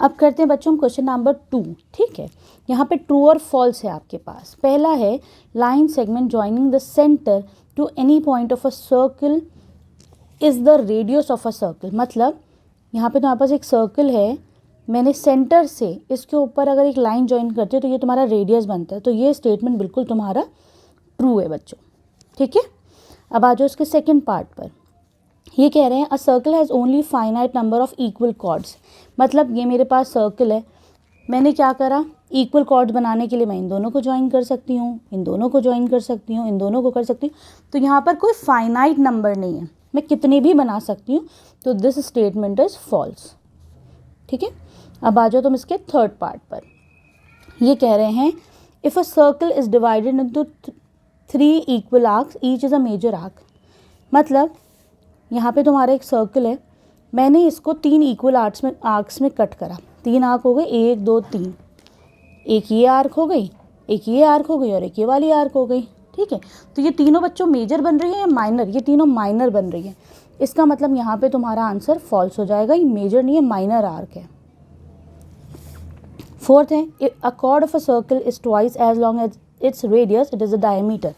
अब करते हैं बच्चों क्वेश्चन नंबर 2। ठीक है, यहाँ पे ट्रू और फॉल्स है आपके पास। पहला है line segment joining the centre to any point of a circle is the radius of a circle. मतलब यहाँ पे तुम्हारे पास एक सर्कल है, मैंने सेंटर से इसके ऊपर अगर एक लाइन ज्वाइन करती हूँ तो ये तुम्हारा रेडियस बनता है। तो ये स्टेटमेंट बिल्कुल तुम्हारा ट्रू है बच्चों। ठीक है, अब आ जाओ इसके सेकेंड पार्ट पर। ये कह रहे हैं a circle has only finite number of equal chords. मतलब ये मेरे पास सर्कल है, मैंने क्या करा, इक्वल कॉर्ड्स बनाने के लिए मैं इन दोनों को ज्वाइन कर सकती हूँ, इन दोनों को ज्वाइन कर सकती हूँ, इन दोनों को कर सकती हूँ। तो यहाँ पर कोई फाइनाइट नंबर नहीं है, मैं कितने भी बना सकती हूँ। तो दिस स्टेटमेंट इज फॉल्स। ठीक है, अब आ जाओ तुम इसके थर्ड पार्ट पर। ये कह रहे हैं if a circle is divided into 3 equal arcs each is a major arc. मतलब यहाँ पे तुम्हारा एक सर्कल है, मैंने इसको 3 इक्वल आर्क्स में कट करा। 3 आर्क हो गए, 1 2 3। एक ये आर्क हो गई, एक ये आर्क हो गई और एक ये वाली आर्क हो गई। ठीक है, तो ये तीनों बच्चों मेजर बन रही है या माइनर? ये तीनों माइनर बन रही है। इसका मतलब यहाँ पे तुम्हारा आंसर फॉल्स हो जाएगा, ये मेजर नहीं है, माइनर आर्क है। फोर्थ है a chord of a circle is twice as long as its radius it is a diameter.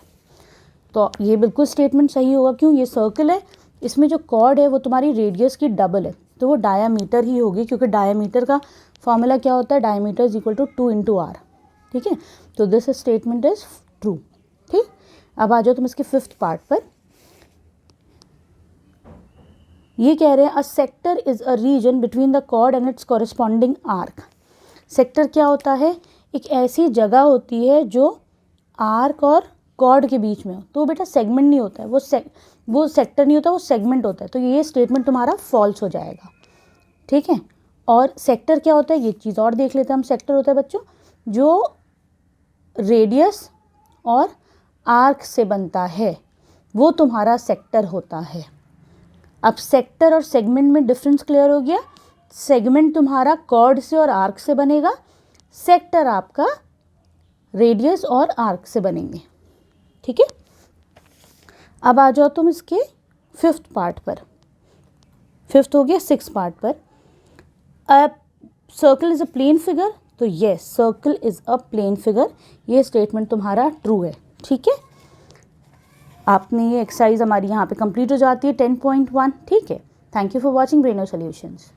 तो ये बिल्कुल स्टेटमेंट सही होगा। क्यों? ये सर्कल है, इसमें जो कॉर्ड है वो तुम्हारी रेडियस की डबल है, तो वो डायामीटर ही होगी, क्योंकि डायामीटर का फॉर्मूला क्या होता है, diameter is equal to 2 into R. ठीक है, तो दिस स्टेटमेंट इज ट्रू। ठीक, अब आ जाओ तुम इसके फिफ्थ पार्ट पर। ये कह रहे हैं a sector is a region between the chord and its corresponding arc. Sector क्या होता है? एक ऐसी जगह होती है जो आर्क और कॉर्ड के बीच में हो। तो बेटा सेगमेंट नहीं होता है, वो सेक्टर नहीं होता, वो सेगमेंट होता है। तो ये स्टेटमेंट तुम्हारा फॉल्स हो जाएगा। ठीक है, और सेक्टर क्या होता है ये चीज़ और देख लेते हैं हम। सेक्टर होता है बच्चों जो रेडियस और आर्क से बनता है, वो तुम्हारा सेक्टर होता है। अब सेक्टर और सेगमेंट में डिफरेंस क्लियर हो गया। सेगमेंट तुम्हारा कॉर्ड से और आर्क से बनेगा, सेक्टर आपका रेडियस और आर्क से बनेंगे। ठीक है, अब आ जाओ तुम इसके फिफ्थ पार्ट पर। फिफ्थ हो गया, सिक्स पार्ट पर। A circle is a plane figure. तो yes, circle is a plane figure, ये स्टेटमेंट तुम्हारा ट्रू है। ठीक है, आपने ये एक्सरसाइज हमारी यहाँ पे कंप्लीट हो जाती है 10.1। ठीक है, thank you for watching Braino solutions.